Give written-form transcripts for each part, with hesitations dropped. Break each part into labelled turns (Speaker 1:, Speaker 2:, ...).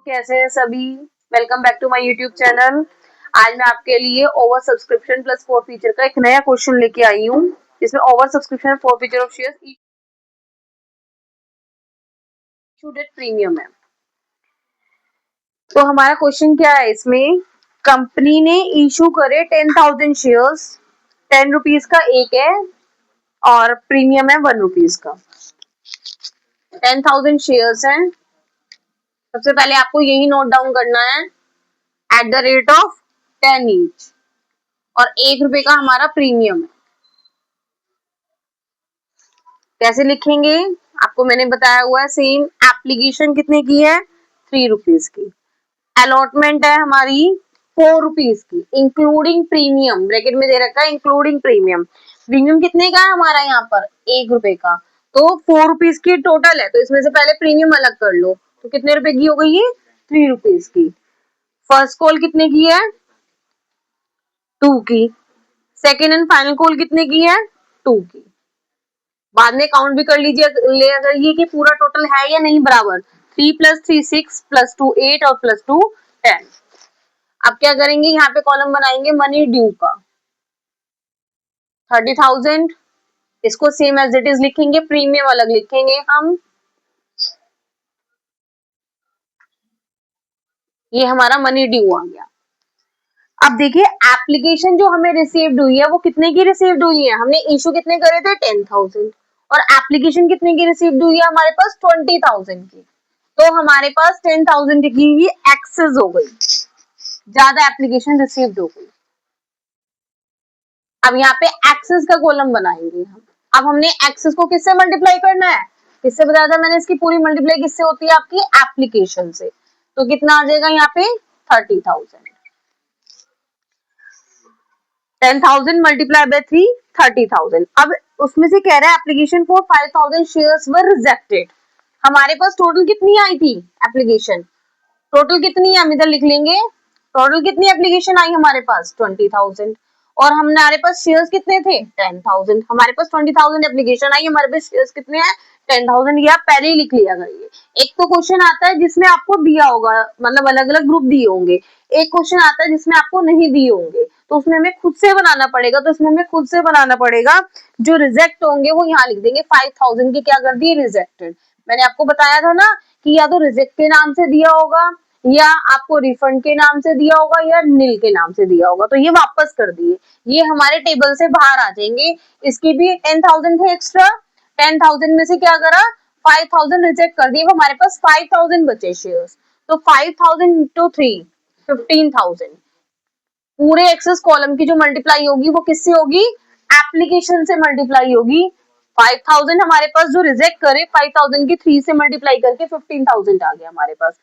Speaker 1: कैसे हैं सभी। Welcome back to my YouTube channel. आज मैं आपके लिए ओवर सब्सक्रिप्शन प्लस 4 फीचर का एक नया क्वेश्चन लेके आई हूँ, जिसमें over subscription 4 feature of shares issued at premium है। तो हमारा क्वेश्चन क्या है, इसमें कंपनी ने इशू करे 10,000 शेयर्स, 10 रुपीज का एक है और प्रीमियम है 1 रुपीज का। 10,000 शेयर्स हैं। सबसे पहले आपको यही नोट डाउन करना है, at the rate of 10 each, और 1 रुपए का हमारा प्रीमियम है। कैसे लिखेंगे आपको मैंने बताया हुआ है सेम। एप्लीकेशन कितने की है, 3 रुपीज की। अलॉटमेंट है हमारी 4 रुपीज की, इंक्लूडिंग प्रीमियम, ब्रैकेट में दे रखा है इंक्लूडिंग प्रीमियम। प्रीमियम कितने का है हमारा यहाँ पर, 1 रुपए का। तो 4 रुपीज की टोटल है, तो इसमें से पहले प्रीमियम अलग कर लो, तो कितने रुपए की हो गई ये, 3 रुपीज की। फर्स्ट कॉल कितने की है, 2 की। सेकेंड एंड फाइनल कॉल कितने की है, 2 की। बाद में काउंट भी कर लीजिए ले कि पूरा टोटल है या नहीं बराबर। 3 + 3 6 + 2 8 और +2 10। अब क्या करेंगे, यहाँ पे कॉलम बनाएंगे मनी ड्यू का 30,000। इसको सेम एज इट इज लिखेंगे, प्रीमियम अलग लिखेंगे हम। ये हमारा मनी ड्यू आ गया। अब देखिए एप्लीकेशन जो हमें रिसीव्ड हुई है वो कितने की रिसीव्ड हुई है, हमने इशू कितने करे थे 10,000, और एप्लीकेशन कितने की रिसीव्ड हुई है हमारे पास 20,000 की। तो हमारे पास 10,000 की ही एक्सेस हो गई, ज्यादा एप्लीकेशन रिसीव्ड हो गई। अब यहाँ पे एक्सेस का कॉलम बनाएंगे हम। अब हमने एक्सेस को किससे मल्टीप्लाई करना है, किससे बताया था मैंने, इसकी पूरी मल्टीप्लाई किससे होती है, आपकी एप्लीकेशन से। तो कितना आ जाएगा यहाँ पे 30,000। 10,000 मल्टीप्लाई बाय 3, 30,000। अब उसमें से कह रहा है application for 5,000 shares were rejected. हमारे पास टोटल कितनी आई थी एप्लीकेशन, टोटल कितनी है हम इधर लिख लेंगे। टोटल कितनी एप्लीकेशन आई हमारे पास 20,000, और हमारे पास शेयर्स कितने थे 10,000। हमारे पास 20,000 एप्लीकेशन आई, हमारे पास शेयर्स कितने हैं 10,000। ये आप पहले ही लिख लिया करिए। एक तो क्वेश्चन आता है जिसमें आपको दिया होगा, मतलब अलग अलग ग्रुप दिए होंगे। एक क्वेश्चन आता है जिसमें आपको नहीं दिए होंगे, तो उसमें हमें खुद से बनाना पड़ेगा। तो इसमें हमें खुद से बनाना पड़ेगा, जो रिजेक्ट होंगे वो यहाँ लिख देंगे। 5,000 की क्या कर दिए, रिजेक्टेड। मैंने आपको बताया था ना कि या तो रिजेक्ट के नाम से दिया होगा, या आपको रिफंड के नाम से दिया होगा, या नील के नाम से दिया होगा। तो ये वापस कर दिए, ये हमारे टेबल से बाहर आ जाएंगे। इसकी भी 10,000 थे एक्स्ट्रा, 10,000 में से क्या करा, 5,000 रिजेक्ट कर दिए, हमारे पास 5,000 बचे शेयर्स। तो 5,000 इंटू 3, 15,000। पूरे एक्सेस कॉलम की जो मल्टीप्लाई होगी वो किससे होगी, एप्लीकेशन से मल्टीप्लाई होगी। 5,000 हमारे पास जो रिजेक्ट करे, 5,000 की 3 से मल्टीप्लाई करके 15,000 आ गया हमारे पास।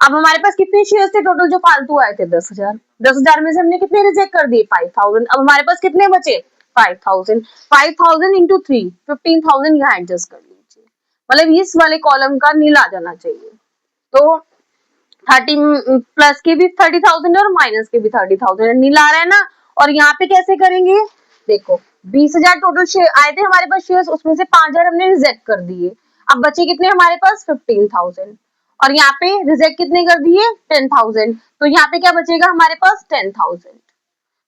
Speaker 1: अब हमारे पास कितने शेयर्स थे टोटल जो फालतू आए थे, 10,000। 10,000 में से हमने कितने रिजेक्ट कर दिए, 5,000। अब हमारे पास कितने बचे, 5,000। 5,000 इंटू 3, 15,000 यहाँ एडजस्ट कर लीजिए, मतलब इस वाले कॉलम का नील आ जाना चाहिए। तो 30 प्लस के भी 30,000 और माइनस के भी 30,000 नील आ रहा है ना। और यहाँ पे कैसे करेंगे, देखो 20,000 टोटल शेयर आए थे हमारे पास शेयर्स, उसमें से 5,000 हमने रिजेक्ट कर दिए। अब बचे कितने हमारे पास 15,000, और यहाँ पे रिजेक्ट कितने कर दिए 10,000। तो यहाँ पे क्या बचेगा हमारे पास 10,000।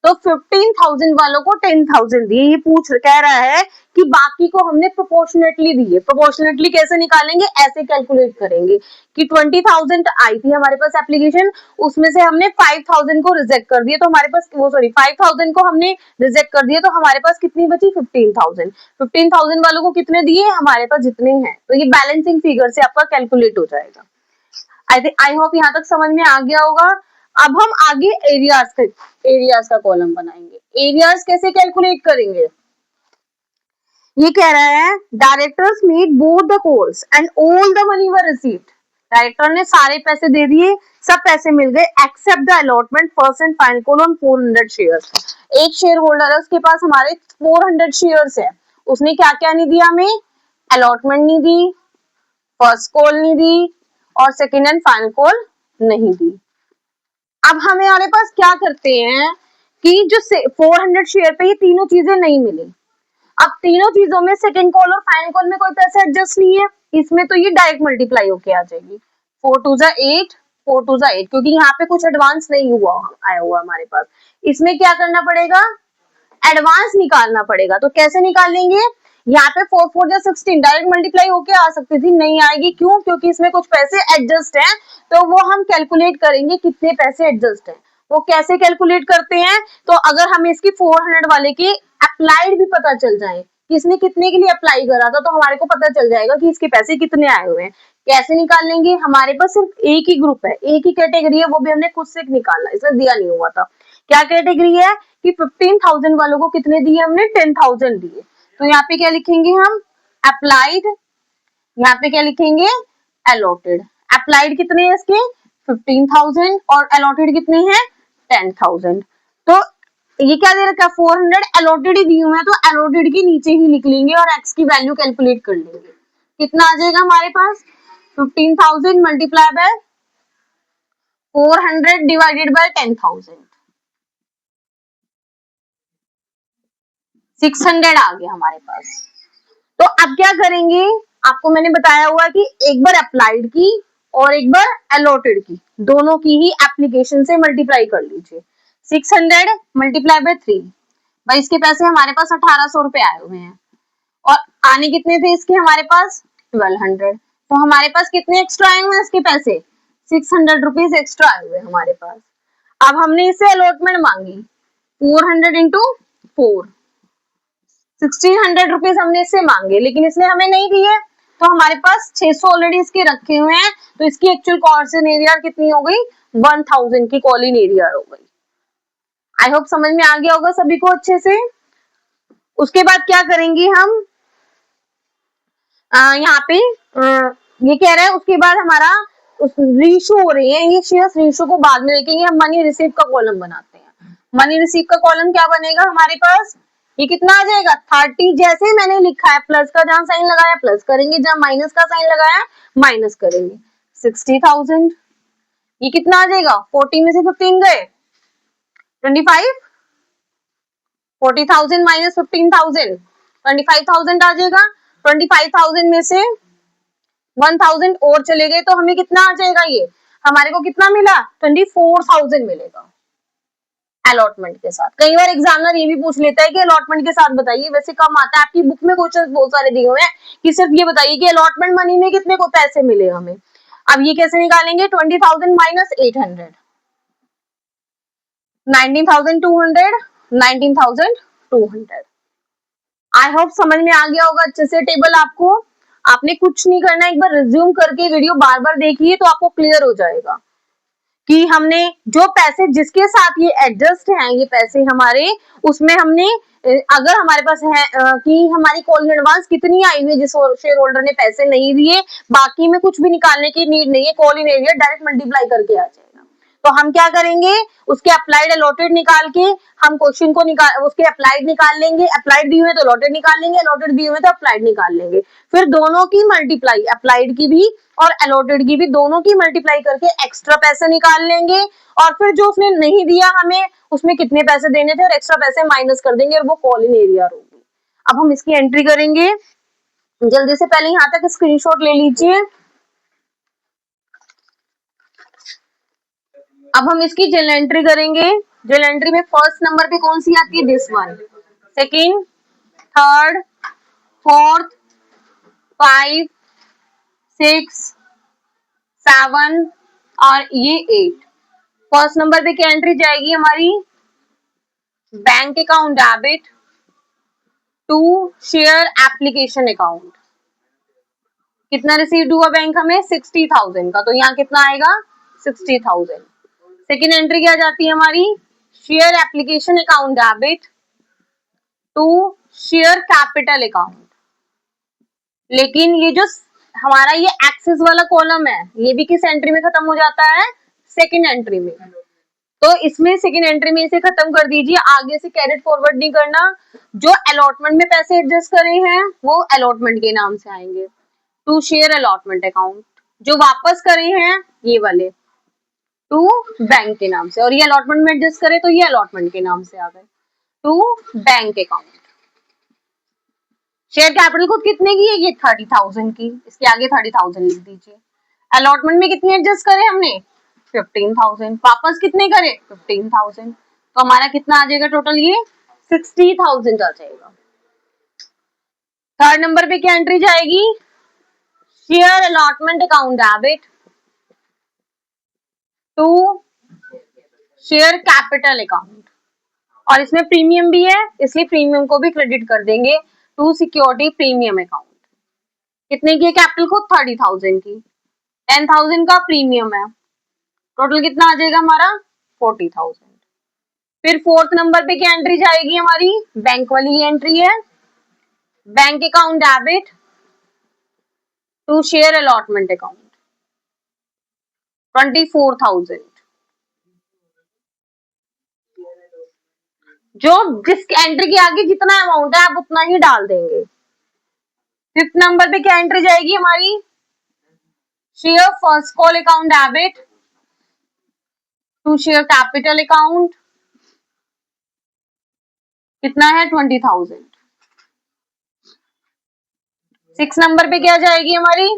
Speaker 1: तो 15,000 वालों को 10,000 दिए। ये कह रहा है कि बाकी को हमने प्रोपोर्शनेटली दिए। प्रोपोर्शनेटली कैसे निकालेंगे, ऐसे कैलकुलेट करेंगे कि 20,000 आई थी हमारे पास एप्लीकेशन, उसमें से हमने 5,000 को रिजेक्ट कर दिया, तो हमारे पास 5,000 को हमने रिजेक्ट कर दिया, तो हमारे पास कितनी बची 15,000। 15,000 वालों को कितने दिए, हमारे पास जितने हैं। तो ये बैलेंसिंग फिगर से आपका कैलकुलेट हो जाएगा। आई होप यहाँ तक समझ में आ गया होगा। अब हम आगे एरियाज का कॉलम बनाएंगे। एरियाज कैसे कैलकुलेट करेंगे, ये कह रहा है directors made both the calls and all the money were received. Director ने सारे पैसे दे दिए, सब पैसे मिल गए except the allotment first and final call on 400 shares. एक शेयर होल्डर है, उसके पास हमारे 400 शेयर्स है, उसने क्या क्या नहीं दिया हमें, अलॉटमेंट नहीं दी, फर्स्ट कॉल नहीं दी, और सेकेंड एंड फाइनल कॉल नहीं दी। अब हमारे पास क्या करते हैं कि जो 400 शेयर पे ये तीनों चीजें नहीं मिली। अब तीनों चीजों में सेकंड कॉल और फाइनल कॉल में कोई पैसे एडजस्ट नहीं है, इसमें तो ये डायरेक्ट मल्टीप्लाई होके आ जाएगी। 4 2 8, 4 टू 8, क्योंकि यहाँ पे कुछ एडवांस नहीं हुआ आया हुआ हमारे पास। इसमें क्या करना पड़ेगा, एडवांस निकालना पड़ेगा। तो कैसे निकालेंगे, यहाँ पे 4 4 जा 16 डायरेक्ट मल्टीप्लाई होके आ सकती थी, नहीं आएगी। क्यों, क्योंकि इसमें कुछ पैसे एडजस्ट हैं, तो वो हम कैलकुलेट करेंगे कितने पैसे एडजस्ट हैं। वो कैसे कैलकुलेट करते हैं, तो अगर हमें इसकी 400 वाले की अप्लाइड भी पता चल जाए कि इसने कितने के लिए अप्लाई करा था, तो हमारे को पता चल जाएगा कि इसके पैसे कितने आए हुए हैं। कैसे निकालेंगे, हमारे पास सिर्फ एक ही ग्रुप है, एक ही कैटेगरी है, वो भी हमने खुद से निकाला, इसमें दिया नहीं हुआ था। क्या कैटेगरी है कि 15,000 वालों को कितने दिए हमने, 10,000 दिए। तो यहाँ पे क्या लिखेंगे हम, अप्लाइड, यहाँ पे क्या लिखेंगे, अलॉटेड। अप्लाइड कितने हैं इसके, 15,000, और अलॉटेड कितने हैं, 10,000। तो ये क्या दे रखा है, 400 अलॉटेड ही दी हुई है, तो अलॉटेड के नीचे ही लिख लेंगे और एक्स की वैल्यू कैलकुलेट कर लेंगे। कितना आ जाएगा हमारे पास, 15,000 मल्टीप्लाई बाय 400 डिवाइडेड बाय 10,000, 600 आ गया हमारे पास। तो अब क्या करेंगे, आपको मैंने बताया हुआ कि एक बार अप्लाइड की और एक बार अलॉटेड की, दोनों की ही एप्लीकेशन से मल्टीप्लाई कर लीजिए। 600 मल्टीप्लाई बाय 3, भाई इसके पैसे हमारे पास 1800 रुपए आए हुए हैं, और आने कितने थे इसके हमारे पास, 1200। तो हमारे पास कितने एक्स्ट्रा आए हुए हैं इसके पैसे, 600 रुपीज एक्स्ट्रा आए हुए हमारे पास। अब हमने इससे अलॉटमेंट मांगी, 400 इंटू 4, 1600 रुपीज हमने इससे मांगे, लेकिन इसने हमें नहीं दिए, तो हमारे पास 600 ऑलरेडी इसके रखे हुए हैं, तो इसकी एक्चुअल कॉलिन एरिया कितनी हो गई, 1000 की कॉलिन एरिया हो गई। आई होप समझ में आ गया होगा सभी को अच्छे से। उसके बाद क्या करेंगे हम, यहाँ पे ये कह रहा है, उसके बाद हमारा रेशो हो रही है, ये शेयर्स रेशो को बाद में देखेंगे, हम मनी रिसीव का कॉलम बनाते हैं। मनी रिसीव का कॉलम क्या बनेगा हमारे पास, ये कितना आ जाएगा, 30। जैसे ही मैंने लिखा है, प्लस का जहां साइन लगाया प्लस करेंगे, जहां माइनस का साइन लगाया माइनस करेंगे, 60,000। ये कितना आ जाएगा, 40 में से 15 गए, 25, 40,000 माइनस 15,000, 25,000 आ जाएगा। 25,000 में से 1000 और चले गए, तो हमें कितना आ जाएगा, ये हमारे को कितना मिला, 24,000 मिलेगा अलॉटमेंट के साथ। कई बार एग्जामिनर ये भी पूछ लेता है कि अलॉटमेंट के साथ बताइए, वैसे कम आता है, आपकी बुक में क्वेश्चन बहुत सारे दिए हुए हैं कि सिर्फ ये बताइए कि अलॉटमेंट मनी में कितने को पैसे मिले हमें। अब ये कैसे निकालेंगे, 20,000 माइनस 800, 19,200, 19,200। आई होप समझ में आ गया होगा अच्छे से टेबल आपको। आपने कुछ नहीं करना, एक बार रिज्यूम करके वीडियो बार बार देखिए तो आपको क्लियर हो जाएगा कि हमने जो पैसे जिसके साथ ये एडजस्ट हैं, ये पैसे हमारे, उसमें हमने अगर हमारे पास है कि हमारी कॉल एडवांस कितनी आई हुई है, जिस शेयर होल्डर ने पैसे नहीं दिए, बाकी में कुछ भी निकालने की नीड नहीं है, call in area direct multiply करके आ जाएगा। तो हम क्या करेंगे, उसके अप्लाइड अलॉटेड निकाल के हम क्वेश्चन को निकाल, उसके अप्लाइड निकाल लेंगे, अप्लाइड दी हुए तो अलॉटेड निकाल लेंगे, अलॉटेड दी हुए तो अप्लाइड निकाल लेंगे, फिर दोनों की मल्टीप्लाई, अप्लाइड की भी और अलॉटेड की भी, दोनों की मल्टीप्लाई करके एक्स्ट्रा पैसे निकाल लेंगे, और फिर जो उसने नहीं दिया हमें, उसमें कितने पैसे देने थे और एक्स्ट्रा पैसे माइनस कर देंगे, और वो कॉल इन एरिया होगी। अब हम इसकी एंट्री करेंगे, जल्दी से पहले यहाँ तक स्क्रीनशॉट ले लीजिए। अब हम इसकी जर्नल एंट्री करेंगे। जर्नल एंट्री में फर्स्ट नंबर पे कौन सी आती है, this one, second, third, fourth, 5, 6, 7 और ये 8। फर्स्ट नंबर पे क्या एंट्री जाएगी हमारी, bank account debit to share application account. कितना रिसीव्ड हुआ बैंक हमें, 60,000 का, तो यहाँ कितना आएगा, 60,000। सेकेंड एंट्री क्या जाती है हमारी, share application account debit to share capital account. लेकिन ये जो हमारा ये एक्सेस वाला कॉलम है, ये भी किस एंट्री में खत्म हो जाता है, सेकेंड एंट्री में। तो इसमें सेकेंड एंट्री में इसे खत्म कर दीजिए, आगे से कैरेट फॉरवर्ड नहीं करना। जो अलॉटमेंट में पैसे एडजस्ट करे हैं वो अलॉटमेंट के नाम से आएंगे, टू शेयर अलॉटमेंट अकाउंट। जो वापस करे हैं ये वाले टू बैंक के नाम से, और ये अलॉटमेंट में एडजस्ट करे तो ये अलॉटमेंट के नाम से आ गए, to bank account. Share capital खुद कितने की है, ये 30,000 की, इसके आगे 30,000 लिख दीजिए। अलॉटमेंट में कितने एडजस्ट करे हमने, 15,000, वापस कितने करे 15,000, तो हमारा कितना आ जाएगा टोटल, ये 60,000 आ जाएगा। थर्ड नंबर पे क्या एंट्री जाएगी, share allotment account debit to share capital account, और इसमें प्रीमियम भी है इसलिए प्रीमियम को भी क्रेडिट कर देंगे टू सिक्योरिटी प्रीमियम अकाउंट। कितने की है कैपिटल को, 30,000 की, 10,000 का प्रीमियम है, टोटल कितना आ जाएगा हमारा 40,000। फिर फोर्थ नंबर पे क्या एंट्री जाएगी हमारी, बैंक वाली एंट्री है, bank account debit to share allotment account 24,000, जो जिस एंट्री के आगे जितना अमाउंट है आप उतना ही डाल देंगे। फिफ्थ नंबर पे क्या एंट्री जाएगी हमारी, share first call account debit to share capital account, कितना है 20,000। सिक्स नंबर पे क्या जाएगी हमारी,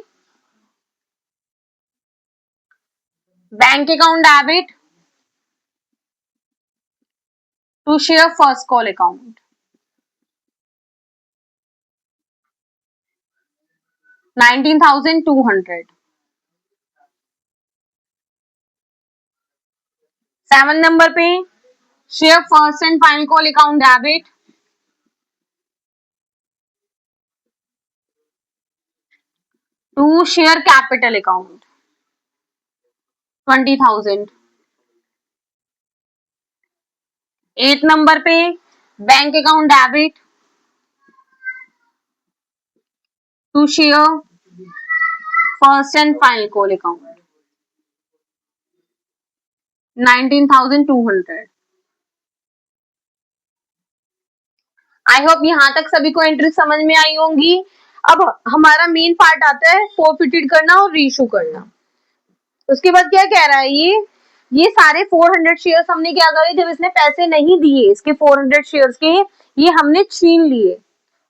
Speaker 1: bank account debit to share first call account 19,200। Seven number पे share first and final call account debit to share capital account 20,000। Eight number पे bank account debit to share first and final call account 19,200। I hope यहां तक सभी को entry समझ में आई होंगी। अब हमारा मेन पार्ट आता है फॉरफिटेड करना और रीइशू करना। उसके बाद क्या कह रहा है, ये सारे 400 शेयर्स हमने क्या करे, जब इसने पैसे नहीं दिए इसके 400 शेयर्स के, ये हमने छीन लिए,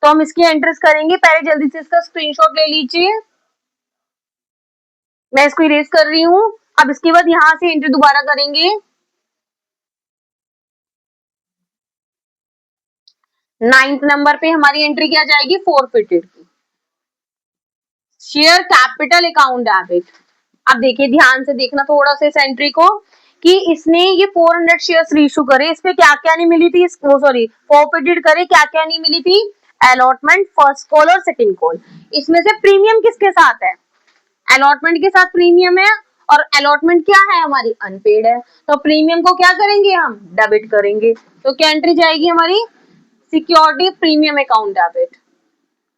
Speaker 1: तो हम इसकी एंट्रीज करेंगे। पहले जल्दी से इसका स्क्रीनशॉट ले लीजिए, मैं इसको इरेज कर रही हूँ। अब इसके बाद यहां से एंट्री दोबारा करेंगे। नाइन्थ नंबर पे हमारी एंट्री क्या जाएगी, फॉरफिटेड की, शेयर कैपिटल अकाउंट डेबिट। अब देखिए ध्यान से देखना थोड़ा सा इस एंट्री को, कि इसने ये 400 शेयर्स रीइशू करे, इसमें क्या क्या नहीं मिली थी, सॉरी फॉरफिटेड करे, क्या क्या नहीं मिली थी, अलॉटमेंट, फर्स्ट कॉल और सेकंड कॉल। इसमें से प्रीमियम किसके साथ है, अलॉटमेंट के साथ प्रीमियम है, और अलॉटमेंट क्या है हमारी अनपेड है, तो प्रीमियम को क्या करेंगे हम डेबिट करेंगे। तो क्या एंट्री जाएगी हमारी, security premium account debit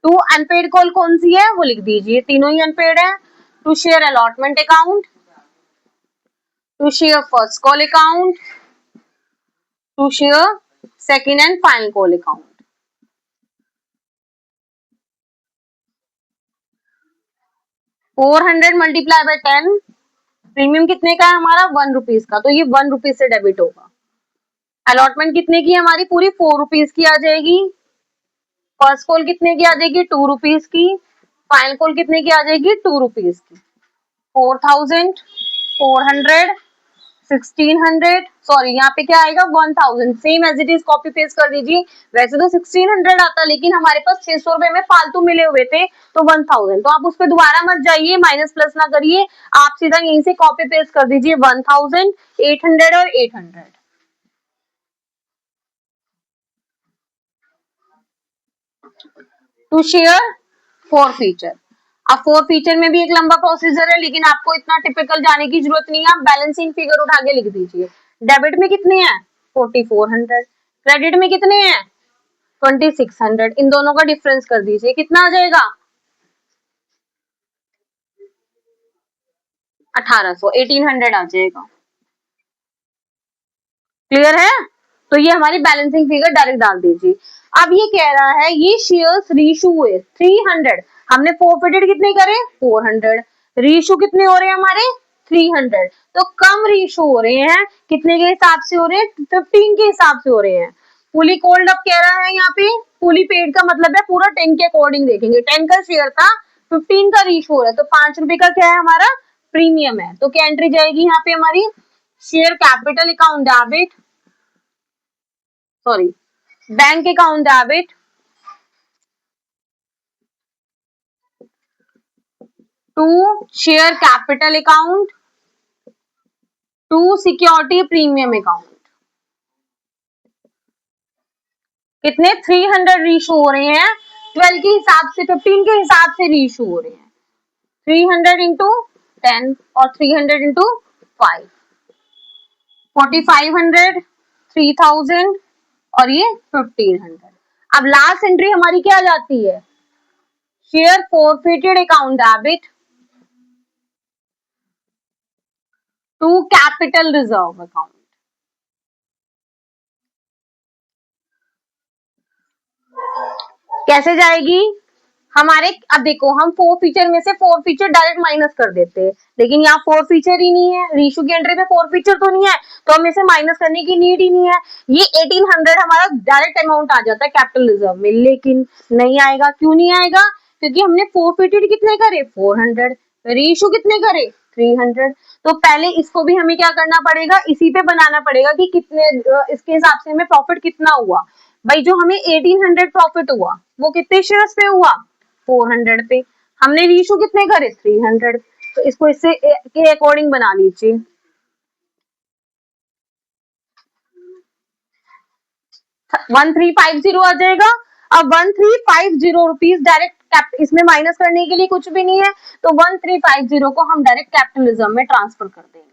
Speaker 1: to unpaid call कौन सी है वो लिख दीजिए, तीनों ही अनपेड है, to share allotment account, to share first call account, to share second and final call account. 400 multiply by 10, premium कितने का है हमारा 1 रुपीज का, तो ये 1 रुपीज से डेबिट होगा। अलॉटमेंट कितने की हमारी पूरी 4 रुपीज की आ जाएगी, फर्स्ट कॉल कितने की आ जाएगी 2 रुपीज की, फाइनल कॉल कितने की आ जाएगी 2 रुपीज की। 4,000, 400, 1600, सॉरी यहाँ पे क्या आएगा 1000, same as it is copy paste कर दीजिए। वैसे तो 1600 आता, लेकिन हमारे पास 600 रुपए में फालतू मिले हुए थे, तो 1000, तो आप उस पर दोबारा मत जाइए, माइनस प्लस ना करिए, आप सीधा यहीं से कॉपी पेस्ट कर दीजिए 1000, 800 और 800। टू शेयर फोर फीचर, अब फोर फीचर में भी एक लंबा प्रोसीजर है, लेकिन आपको इतना टिपिकल जाने की जरूरत नहीं है, आप बैलेंसिंग फिगर उठा के लिख दीजिए। डेबिट में कितने हैं 4400, क्रेडिट में कितने हैं 2600, इन दोनों का डिफरेंस कर दीजिए, कितना आ जाएगा 1800, 1800 आ जाएगा। क्लियर है, तो ये हमारी बैलेंसिंग फिगर डायरेक्ट डाल दीजिए। अब ये कह रहा है ये शेयर्स रीइशू हुए 300, हमने फॉरफिटेड कितने करे 400, रीइशू कितने हो रहे हैं हमारे 300, तो कम रीइशू हो रहे हैं, कितने के हिसाब से हो रहे हैं 15 के हिसाब से हो रहे हैं। फुली कोल्ड अब कह रहा है यहाँ पे, फुली पेड का मतलब है पूरा 10 के अकॉर्डिंग देखेंगे, 10 का शेयर था 15 का रीइशू हो रहा है, तो 5 रुपए का क्या है हमारा प्रीमियम है, तो क्या एंट्री जाएगी यहाँ पे हमारी? Share capital account debit, sorry bank account debit to share capital account to security premium account. कितने 300 रीशू हो रहे हैं, 12 के हिसाब से, 15 के हिसाब से रीशू हो रहे हैं। 300 इंटू 10 और 300 इंटू 5, 4500, 3000 और ये 1500। अब लास्ट एंट्री हमारी क्या आ जाती है? Share forfeited account debit to capital reserve account. कैसे जाएगी हमारे? अब देखो, हम 4 फीचर में से 4 फीचर डायरेक्ट माइनस कर देते हैं, लेकिन यहाँ 4 फीचर ही नहीं है, रीशू की एंट्री में 4 फीचर तो नहीं है, तो हमें इसे माइनस करने की नीड ही नहीं है। ये 1800 हमारा डायरेक्ट अमाउंट आ जाता है कैपिटल रिजर्व में, लेकिन नहीं आएगा। क्यों नहीं आएगा? क्योंकि हमने फॉरफिटेड कितने करे? 400, रीशू कितने करे? 300। तो पहले इसको भी हमें क्या करना पड़ेगा? इसी पे बनाना पड़ेगा कि कितने, इसके हिसाब से हमें प्रॉफिट कितना हुआ। भाई जो हमें 1800 प्रॉफिट हुआ वो कितने शेयर्स पे हुआ? 400 पे। हमने रीशू कितने करे? 300। तो इसको इससे के अकॉर्डिंग बना लीजिए। वन 1350 आ जाएगा। अब 1350 रुपीज डायरेक्ट इसमें माइनस करने के लिए कुछ भी नहीं है, तो 1350 को हम डायरेक्ट कैपिटलिज्म में ट्रांसफर कर देंगे।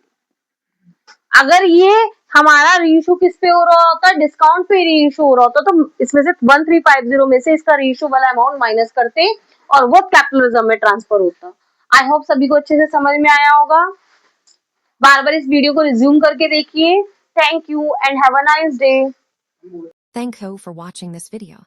Speaker 1: अगर ये हमारा रीइशू किस पे हो रहा होता? डिस्काउंट पे रीइशू हो रहा होता, तो इसमें से 1350 में से इसका रीइशू वाला अमाउंट माइनस करते और वो कैपिटलिज्म में ट्रांसफर होता। आई होप सभी को अच्छे से समझ में आया होगा। बार बार इस वीडियो को रिज्यूम करके देखिए। Thank you and have a nice day.
Speaker 2: Thank you for watching this video.